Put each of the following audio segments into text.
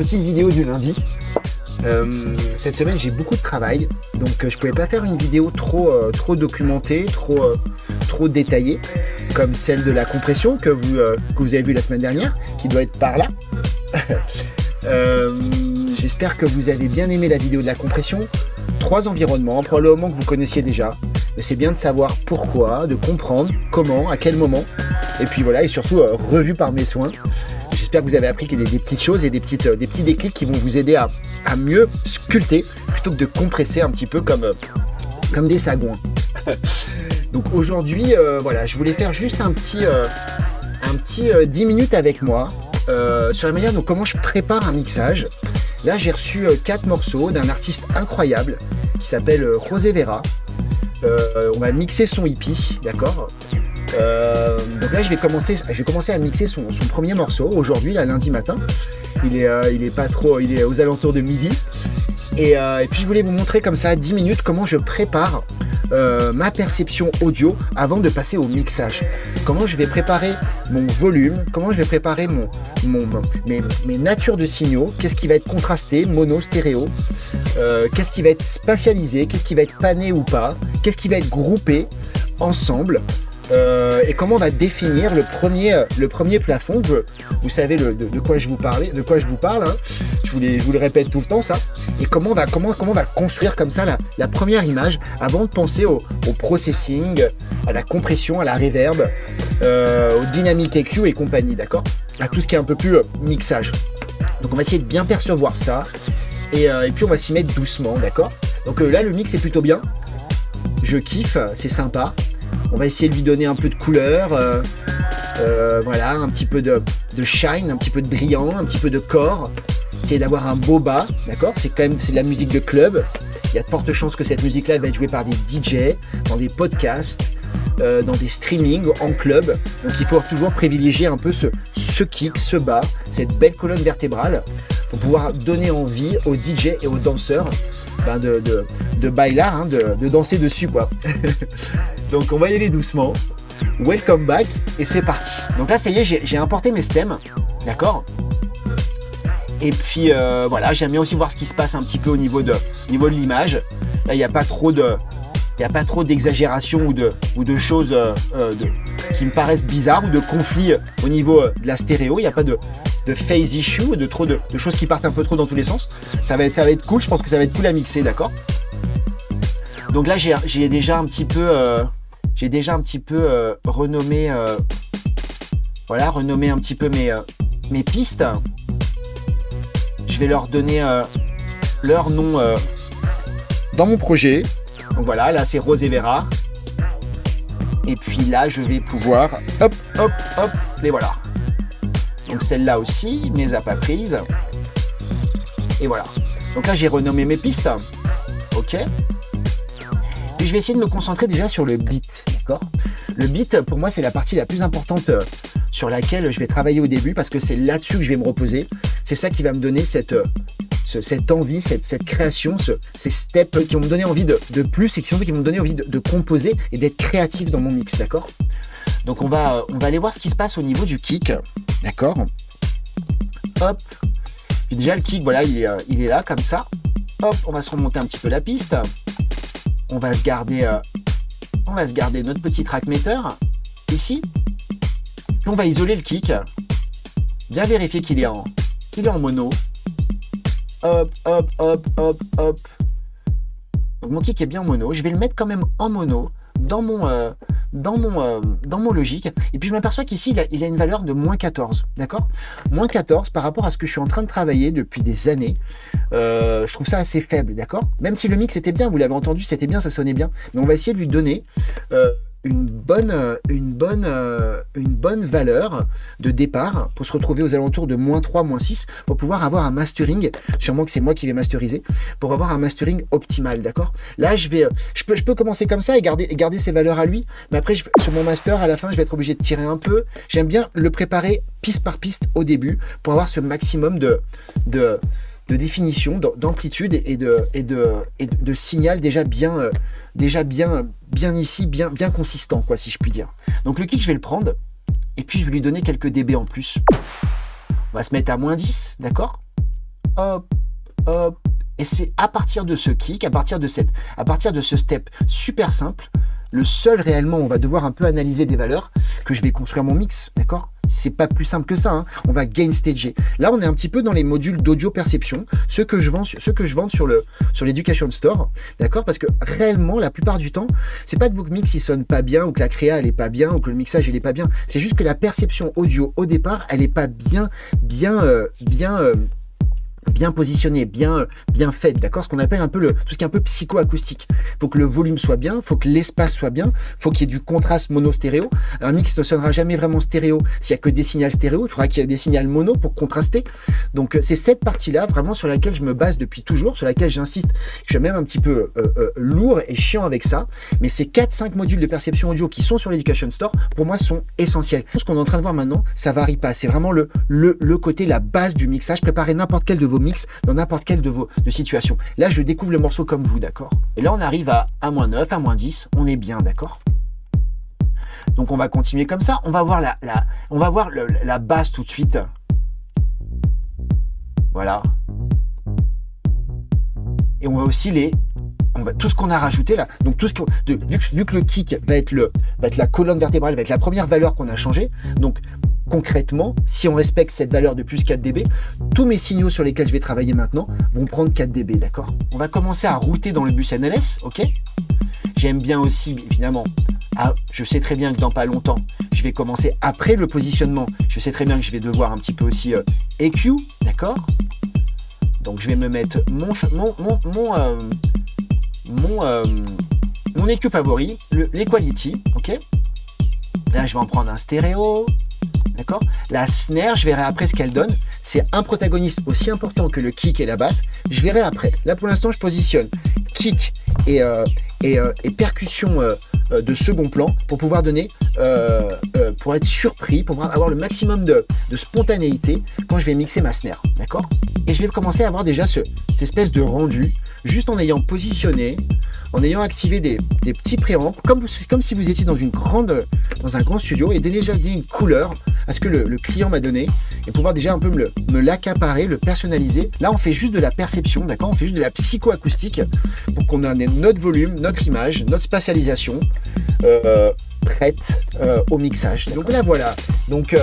petite vidéo du lundi. Cette semaine j'ai beaucoup de travail, donc je pouvais pas faire une vidéo trop documentée, trop détaillée, comme celle de la compression que vous avez vue la semaine dernière, qui doit être par là. J'espère que vous avez bien aimé la vidéo de la compression. 3 environnements, probablement que vous connaissiez déjà, mais c'est bien de savoir pourquoi, de comprendre comment, à quel moment, et puis voilà, et surtout revu par mes soins. J'espère que vous avez appris qu'il y a des petites choses et des petits déclics qui vont vous aider à mieux sculpter plutôt que de compresser un petit peu comme des sagouins. Donc aujourd'hui, voilà, je voulais faire juste un petit 10 minutes avec moi sur la manière dont comment je prépare un mixage. Là, j'ai reçu 4 morceaux d'un artiste incroyable qui s'appelle José Vera. On va mixer son hippie, d'accord. Donc là je vais commencer à mixer son premier morceau aujourd'hui, là, lundi matin. Il est aux alentours de midi et puis je voulais vous montrer comme ça 10 minutes comment je prépare ma perception audio avant de passer au mixage. Comment je vais préparer mon volume, comment je vais préparer mes natures de signaux, qu'est-ce qui va être contrasté, mono, stéréo, qu'est-ce qui va être spatialisé, qu'est-ce qui va être pané ou pas, qu'est-ce qui va être groupé ensemble. Et comment on va définir le premier plafond. Vous savez de quoi je vous parle, hein. Je vous le répète tout le temps ça. Et comment on va construire comme ça la première image avant de penser au processing, à la compression, à la reverb, au dynamic EQ et compagnie, d'accord, à tout ce qui est un peu plus mixage. Donc on va essayer de bien percevoir ça et puis on va s'y mettre doucement, d'accord. Donc là le mix est plutôt bien, je kiffe, c'est sympa. On va essayer de lui donner un peu de couleur, voilà, un petit peu de shine, un petit peu de brillant, un petit peu de corps. Essayer d'avoir un beau bas, d'accord. C'est de la musique de club. Il y a de fortes chances que cette musique-là va être jouée par des DJ, dans des podcasts, dans des streamings, en club. Donc il faut toujours privilégier un peu ce kick, ce bas, cette belle colonne vertébrale pour pouvoir donner envie aux DJ et aux danseurs de bailar, hein, de danser dessus, quoi. Donc on va y aller doucement. Welcome back et c'est parti. Donc là ça y est, j'ai importé mes stems, d'accord. Et puis voilà, j'aime bien aussi voir ce qui se passe un petit peu au niveau de l'image. Là il n'y a pas trop d'exagération ou de choses qui me paraissent bizarres ou de conflits au niveau de la stéréo. Il n'y a pas de phase issue, de choses qui partent un peu trop dans tous les sens. Ça va être cool, je pense que ça va être cool à mixer, d'accord. Donc là j'ai déjà un petit peu renommé un petit peu mes pistes. Je vais leur donner leur nom dans mon projet. Donc voilà, là c'est José Vera. Et puis là je vais pouvoir hop, les voilà. Donc celle-là aussi, ne les a pas prises. Et voilà. Donc là j'ai renommé mes pistes. Ok. Et je vais essayer de me concentrer déjà sur le beat, d'accord. Le beat, pour moi, c'est la partie la plus importante sur laquelle je vais travailler au début parce que c'est là-dessus que je vais me reposer. C'est ça qui va me donner cette envie, cette création, ces steps qui vont me donner envie de plus et qui vont me donner envie de composer et d'être créatif dans mon mix, d'accord. Donc on va aller voir ce qui se passe au niveau du kick, d'accord. Hop. Puis déjà le kick, voilà, il est là comme ça. Hop, on va se remonter un petit peu la piste. On va se garder notre petit track meter ici. Puis on va isoler le kick. Bien vérifier qu'il est en mono. Hop. Donc mon kick est bien en mono. Je vais le mettre quand même en mono dans mon logique. Et puis je m'aperçois qu'ici il a une valeur de -14, d'accord. -14 par rapport à ce que je suis en train de travailler depuis des années. Je trouve ça assez faible, d'accord. Même si le mix était bien, vous l'avez entendu, c'était bien, ça sonnait bien. Mais on va essayer de lui donner une bonne valeur de départ pour se retrouver aux alentours de -3, -6 pour pouvoir avoir un mastering. Sûrement que c'est moi qui vais masteriser pour avoir un mastering optimal, d'accord. Là je peux commencer comme ça et garder ces valeurs à lui, mais après sur mon master à la fin je vais être obligé de tirer un peu. J'aime bien le préparer piste par piste au début pour avoir ce maximum de définition, d'amplitude et de signal déjà bien ici, bien consistant, quoi, si je puis dire. Donc le kick, je vais le prendre et puis je vais lui donner quelques dB en plus. On va se mettre à -10, d'accord. hop, hop. Et c'est à partir de ce kick, à partir de ce step super simple, le seul réellement où on va devoir un peu analyser des valeurs, que je vais construire mon mix, d'accord? C'est pas plus simple que ça, hein. On va gain stager. Là, on est un petit peu dans les modules d'audio perception, ceux que je vends sur l'Education Store, d'accord? Parce que réellement, la plupart du temps, c'est pas que vos mix ils sonnent pas bien, ou que la créa elle est pas bien, ou que le mixage il est pas bien. C'est juste que la perception audio au départ, elle est pas bien positionnée, bien faite, d'accord? Ce qu'on appelle un peu tout ce qui est un peu psychoacoustique. Il faut que le volume soit bien, il faut que l'espace soit bien, il faut qu'il y ait du contraste mono-stéréo. Un mix ne sonnera jamais vraiment stéréo s'il n'y a que des signaux stéréo, il faudra qu'il y ait des signaux mono pour contraster. Donc c'est cette partie-là vraiment sur laquelle je me base depuis toujours, sur laquelle j'insiste. Je suis même un petit peu lourd et chiant avec ça, mais ces 4-5 modules de perception audio qui sont sur l'Education Store, pour moi, sont essentiels. Ce qu'on est en train de voir maintenant, ça varie pas. C'est vraiment le côté, la base du mixage. Préparez n'importe quel de vos mix dans n'importe quelle de situations. Là, je découvre le morceau comme vous, d'accord? Et là, on arrive à -9, à -10, on est bien, d'accord? Donc, on va continuer comme ça. On va voir la basse tout de suite. Voilà. Et on va aussi tout ce qu'on a rajouté là, donc tout ce vu que le kick va être la colonne vertébrale, va être la première valeur qu'on a changée. Donc concrètement, si on respecte cette valeur de plus 4 dB, tous mes signaux sur lesquels je vais travailler maintenant vont prendre 4 dB, d'accord? On va commencer à router dans le bus NLS, ok? J'aime bien aussi, évidemment, je sais très bien que dans pas longtemps, je vais commencer après le positionnement. Je sais très bien que je vais devoir un petit peu aussi EQ, d'accord? Donc je vais me mettre mon EQ favori, l'Equality, ok? Là, je vais en prendre un stéréo, d'accord? La snare, je verrai après ce qu'elle donne. C'est un protagoniste aussi important que le kick et la basse. Je verrai après. Là, pour l'instant, je positionne kick et percussion de second plan pour pouvoir donner, pour être surpris, pour avoir le maximum de spontanéité quand je vais mixer ma snare, d'accord? Et je vais commencer à avoir déjà cette espèce de rendu, juste en ayant positionné, en ayant activé des petits préamps, comme si vous étiez dans un grand studio, et déjà donné une couleur à ce que le client m'a donné, et pouvoir déjà un peu me l'accaparer, le personnaliser. Là, on fait juste de la perception, d'accord? On fait juste de la psychoacoustique pour qu'on ait notre volume, notre image, notre spatialisation prête au mixage. Donc là, voilà. Donc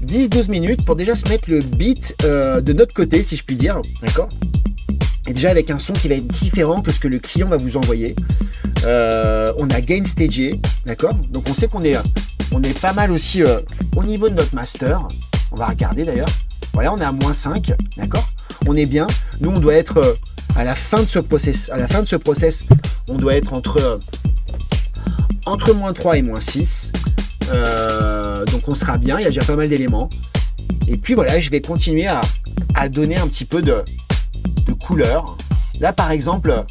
10-12 minutes pour déjà se mettre le beat de notre côté, si je puis dire, d'accord? Et déjà avec un son qui va être différent que ce que le client va vous envoyer. On a gain stagé, d'accord? Donc on sait qu'on est pas mal aussi au niveau de notre master. On va regarder d'ailleurs. Voilà, on est à -5, d'accord? On est bien. Nous, on doit être à la fin de ce process. À la fin de ce process, on doit être entre -3 et -6. Donc on sera bien. Il y a déjà pas mal d'éléments. Et puis voilà, je vais continuer à donner un petit peu de couleur. Là, par exemple,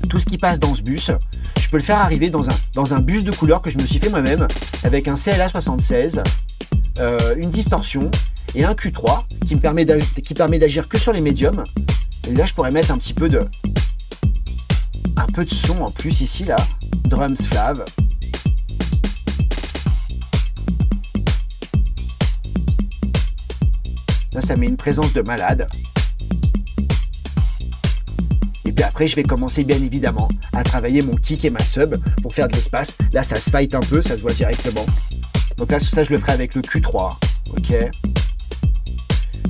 tout ce qui passe dans ce bus, je peux le faire arriver dans un bus de couleur que je me suis fait moi-même avec un CLA76, une distorsion et un Q3 qui permet d'agir que sur les médiums. Et là, je pourrais mettre un peu de son en plus ici, là. Drums Flav. Là, ça met une présence de malade. Et puis après, je vais commencer bien évidemment à travailler mon kick et ma sub pour faire de l'espace. Là, ça se fight un peu, ça se voit directement. Donc là, ça, je le ferai avec le Q3. Ok.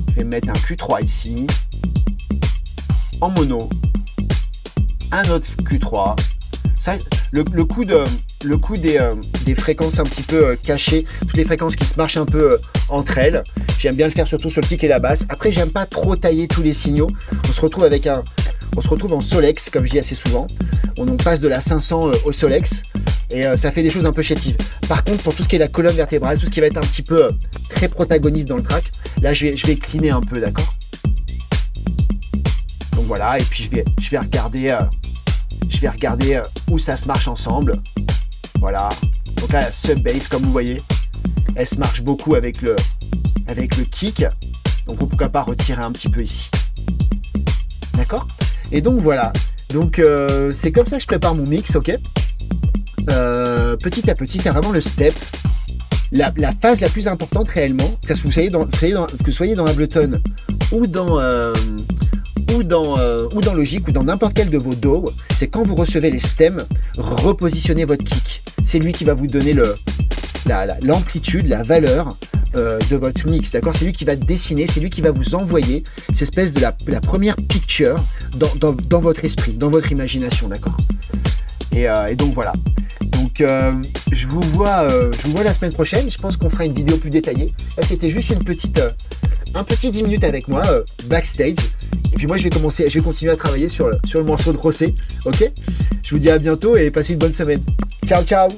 Je vais mettre un Q3 ici. En mono. Un autre Q3. Ça, le coup des fréquences un petit peu cachées, toutes les fréquences qui se marchent un peu entre elles. J'aime bien le faire surtout sur le kick et la basse. Après, j'aime pas trop tailler tous les signaux. On se retrouve en Solex, comme je dis assez souvent. On passe de la 500 au Solex et ça fait des choses un peu chétives. Par contre, pour tout ce qui est la colonne vertébrale, tout ce qui va être un petit peu très protagoniste dans le track, là, je vais cleaner un peu, d'accord? Donc voilà, et puis je vais regarder où ça se marche ensemble. Voilà. Donc là, la sub-bass, comme vous voyez, elle se marche beaucoup avec le kick. Donc pourquoi pas retirer un petit peu ici. D'accord? Et donc voilà. Donc c'est comme ça que je prépare mon mix, ok? Petit à petit, c'est vraiment le step. La phase la plus importante réellement, que vous soyez dans Ableton ou dans Logic ou dans n'importe quel de vos DAW, c'est quand vous recevez les stems, repositionnez votre kick. C'est lui qui va vous donner l'amplitude, la valeur de votre mix, d'accord? C'est lui qui va dessiner, c'est lui qui va vous envoyer cette espèce de la première picture dans votre esprit, dans votre imagination, d'accord? Et donc voilà. Donc je vous vois la semaine prochaine. Je pense qu'on fera une vidéo plus détaillée. Là, c'était juste un petit 10 minutes avec moi backstage. Et puis moi, je vais continuer à travailler sur le morceau de José. Ok? Je vous dis à bientôt et passez une bonne semaine. Ciao, ciao!